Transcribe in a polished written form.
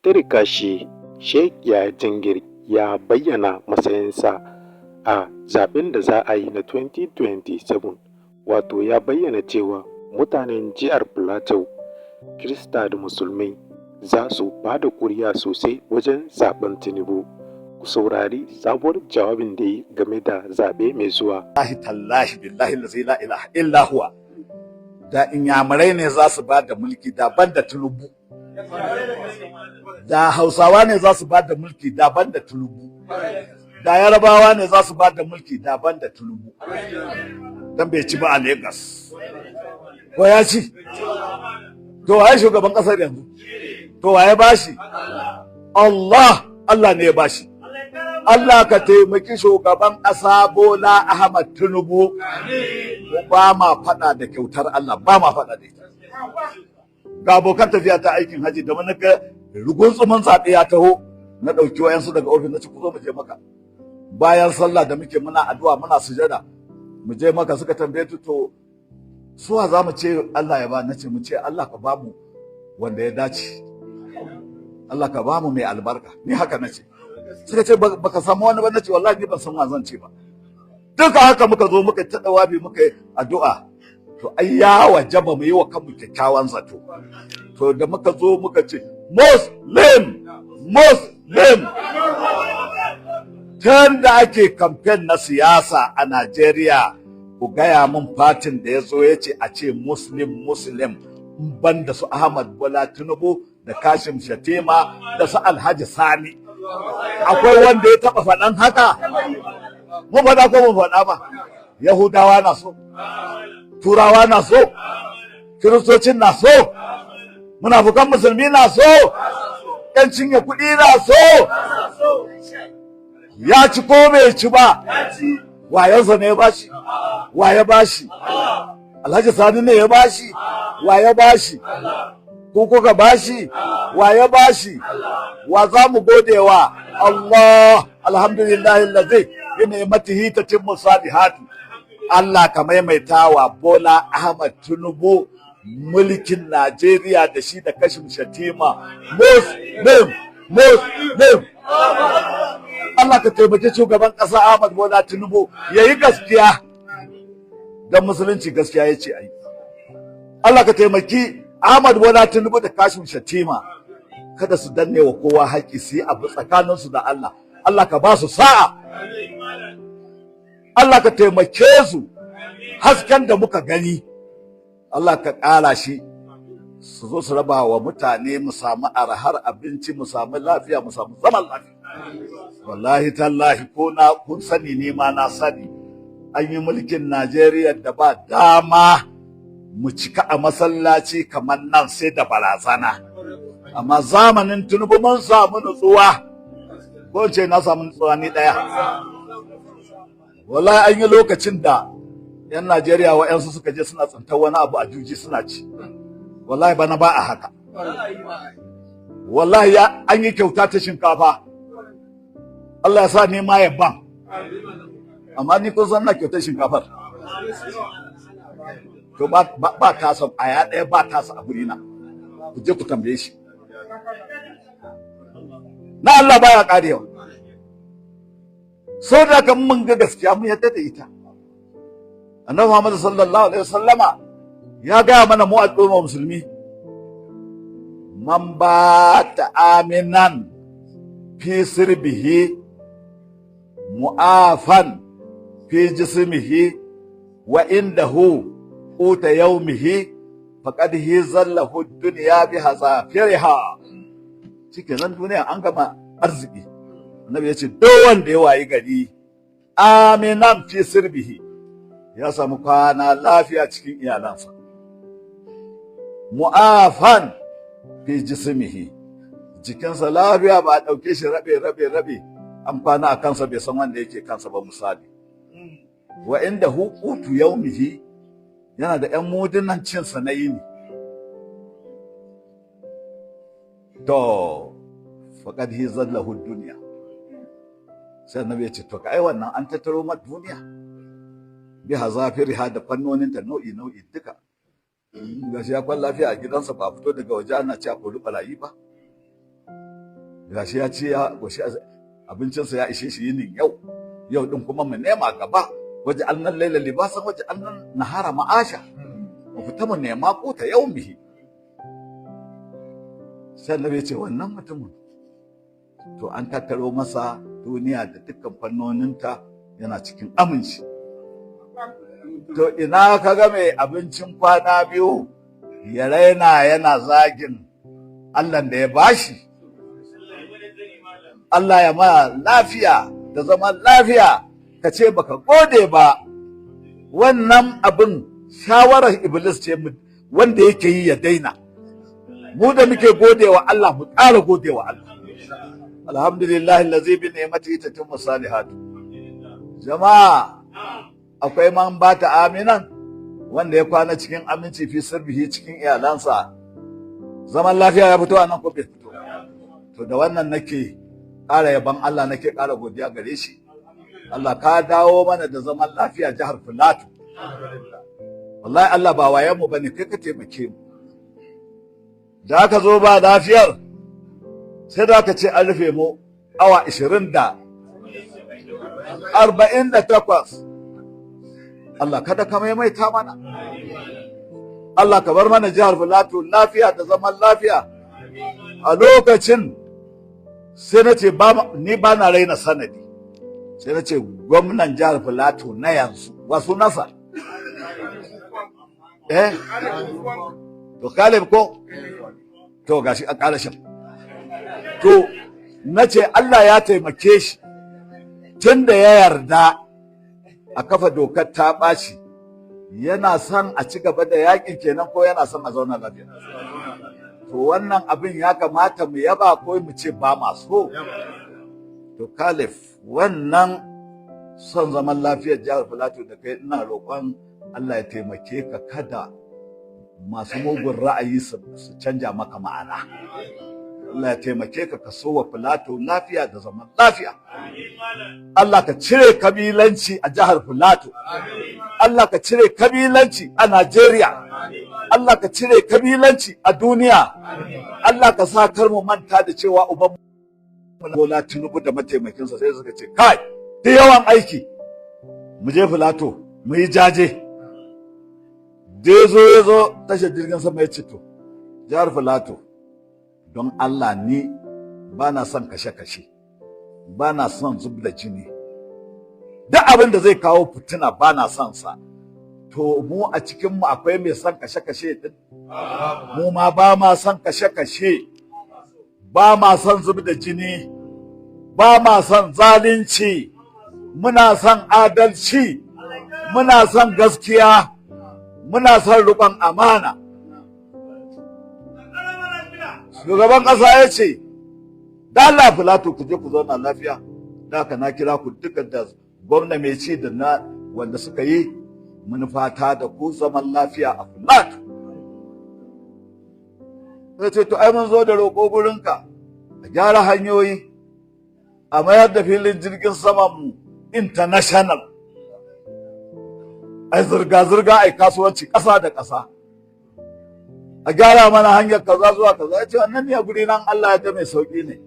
tirka shi, Sheik ya Jingir ya bayyana matsayinsa a zaɓen da za a yi na 2027, wato ya bayyana cewa mutanen jihar Plateau, Kirista da Musulmai za su ba da ƙuri'a sosai wajen zaɓen Tinubu. Ku saurari sabuwar jawabin da yi game da zaɓe mai zuwa. Tallahi billahi la ilaha illa huwa. Da inyamurai ne za su ba da mulki daban da Tinubu. Da Hausawa ne za su ba da mulki daban da Tinubu. Da Yarabawa ne za su ba da mulki daban da Tinubu. Dan bai ci ba a Lagos. Ko ya ci? To waye shugaban kasar yanzu? To waye bashi? Allah ne ya bashi. Allah ka taimaki shugaban ƙasa Bola Ahmad Tinubu. Ba ma faɗa da kyautar Allah, ba ma faɗa da ita. Ga abokan tafiya ta aikin haji da wani ga rugunsumin zaɓe ya taho, na ɗauki wayansu daga ofis na ci ku zo mu je maka. Bayan sallah da muke muna addu'a muna sujada, mu je maka suka tambaye to suwa za mu ce Allah ya ba, na ce mu ce Allah ka ba mu wanda ya dace. Allah ka ba mu mai albarka, ni haka na ce. Suka ce baka samu wani ba, na ce wallahi ni ban san wa zan ce ba. Duka haka muka zo muka ta dawabi muka yi addu'a. To ai ya wajaba mu yi wa kanmu kyakkyawan zato. To da muka zo muka ce Muslim. Tun da ake kamfen na siyasa a Najeriya, ku gaya min fatin da ya zo ya ce a ce Muslim ban da su Ahmad Bola Tinubu da Kashim Shatima da su Alhaji Sani. Akwai wanda ya taɓa faɗan haka? Mun faɗa ko mun faɗa ba? Yahudawa na so, Turawa na so, Kiristocin na so, munafukan musulmi na so, ƴan cinye kuɗi na so. Ya ci ko bai ci ba? Wayansa ne ya bashi? Wa ya bashi? Alhaji Sani ne ya bashi? Wa ya bashi? Ko kuka bashi? Wa ya bashi? Wa za mu gode wa? Allah, alhamdulillahi allazi bi ni'matihi tatimmu salihatu. Allah ka maimaita wa Bola Ahmad Tinubu mulkin Najeriya da shi da Kashim Shatima. Muslim. Allah ka taimaki shugaban ƙasa Ahmad Bola Tinubu yayi gaskiya. Dan musulunci gaskiya yace ai. Allah ka taimaki Ahmad Bola Tinubu da Kashim Shatima. Kada su danne wa kowa haƙƙi, su yi abu tsakaninsu da Allah. Allah ka ba su sa'a. Allah ka taimake su. Hasken da muka gani, Allah ka ƙara shi. Su zo su raba wa mutane, mu samu arhar abinci, mu samu lafiya, mu samu zaman lafiya. Wallahi tallahi ko na kun sani ne ma na sani. An yi mulkin Najeriya da ba dama mu cika a masallaci kamar nan sai da barazana. Amma zamanin Tinubu mun samu nutsuwa. Ko ce na samu nutsuwa ni ɗaya. Wallahi an yi lokacin da 'yan Najeriya wa'yansu suka je suna tsintar wani abu a juji suna ci. Wallahi bana ba a haka. Wallahi an yi kyauta ta shinkafa. Allah ya sa ni ma ya ban. Amma ni ko san na kyautar shinkafar. To ba tasa aya ɗaya ba tasa a gurina. Ku je ku tambaye shi. Na Allah baya karewa. So da kan mun ga gaskiya mun yadda da ita. Annabi Muhammad sallallahu alaihi wasallama ya ga mana mu al'umma musulmi, man bata aminan fi sirbihi mu'afan fi jismihi wa indahu quta yawmihi faqad hizallahu dunya bi hazafiriha. Cikin duniya an gama arziki. Annabi ya ce duk wanda ya wayi gari aminan fi sirbihi, ya samu kwana lafiya cikin iyalansa, mu'afan fi jismihi, jikinsa lafiya, ba a ɗauke shi rabe an kwana a kansa bai san wanda yake kansa ba misali. Wa inda hukutu yaumihi, yana da 'yan mudunan cinsa na yini. To faqad hizallahu dunya. Sai annabi ya ce to kai wannan an tattaro ma duniya bi hazafiriha da fannoninta nau'i duka. Gashi ya kwan lafiya a gidansa, ba fito daga waje ana ci a kori bala'i ba. gashi ya ce ya goshi abincinsa ya ishe shi yinin yau din kuma mu nema gaba waje annan laila libasan waje annan nahara ma'asha mu fita mu nema ko ta yaumihi. Sai annabi ya ce wannan mutumin to an tattaro masa duniya da dukkan fannoninta yana cikin aminci. To ina kaga mai abincin kwana biyu ya raina yana zagin Allah da ya bashi, Allah ya ma lafiya da zaman lafiya, ka ce baka gode ba. Wannan abin shawarar Iblis ce wanda yake yi ya daina. Mu da muke godewa Allah mu ƙara godewa Allah. Alhamdulillah allazi bi ni'matihi tatimmu salihatu. Jama'a akwai man bata aminan wanda ya kwana cikin aminci fi sirbihi cikin iyalansa. Zaman lafiya ya fito a nan ko bai fito? To da wannan nake ƙara yaban Allah, nake ƙara godiya gare shi. Allah ka dawo mana da zaman lafiya jihar Filato. Wallahi Allah ba wayen mu bane, kai ka taimake mu. Da aka zo ba lafiyar sai da aka ce an rufe mu awa 48. Allah kada ka maimaita mana. Allah ka bar mana jihar Filato lafiya da zaman lafiya. A lokacin sai na ce ni ba na raina sanadi. Sai na ce gwamnan jihar Filato na yanzu wasu nasa. To Kalib ko? To gashi a ƙarashin. To na ce Allah ya taimake shi tun da ya yarda a kafa dokar ta ɓaci, yana son a ci gaba da yakin kenan ko yana son a zauna lafiya. To wannan abin ya kamata mu yaba ko mu ce ba maso. To Kalif, wannan son zaman lafiyar jihar Filato da kai, ina roƙon Allah ya taimake ka kada masu mugun ra'ayi su canja maka ma'ana. Allah ya taimake ka ka so wa Filato lafiya da zaman lafiya. Allah ka cire kabilanci a jihar Filato. Allah ka cire kabilanci a Najeriya. Allah ka cire kabilanci a duniya. Allah ka sa kar mu manta da cewa uban Bola Tinubu da mataimakinsa sai suka ce kai da yawan aiki mu je Filato mu yi jaje. Da ya zo tashar jirgin sama ya ce to jihar Filato don Allah ni ba na son kashe-kashe, ba na son zub da jini, duk abin da zai kawo fitina ba na son sa. To mu a cikinmu akwai mai son kashe-kashe din? Mu ma ba ma son kashe-kashe, ba ma son zub da jini, ba ma son zalunci, muna son adalci, muna son gaskiya, muna son riƙon amana. Shugaban ƙasa ya ce, da Allah Filato ku je ku zauna lafiya, da haka na kira ku duka da gwamna mai ci da na wanda suka yi manufata da ku zaman lafiya a Filato. Sai ce to ai mun zo da roƙo gurinka a gyara hanyoyi, a mayar da filin jirgin saman mu international, ai zirga-zirga ai kasuwanci ƙasa da ƙasa, a gyara mana hanyar kaza zuwa kaza. Ya ce wannan ne a guri nan Allah ya ta mai sauƙi ne.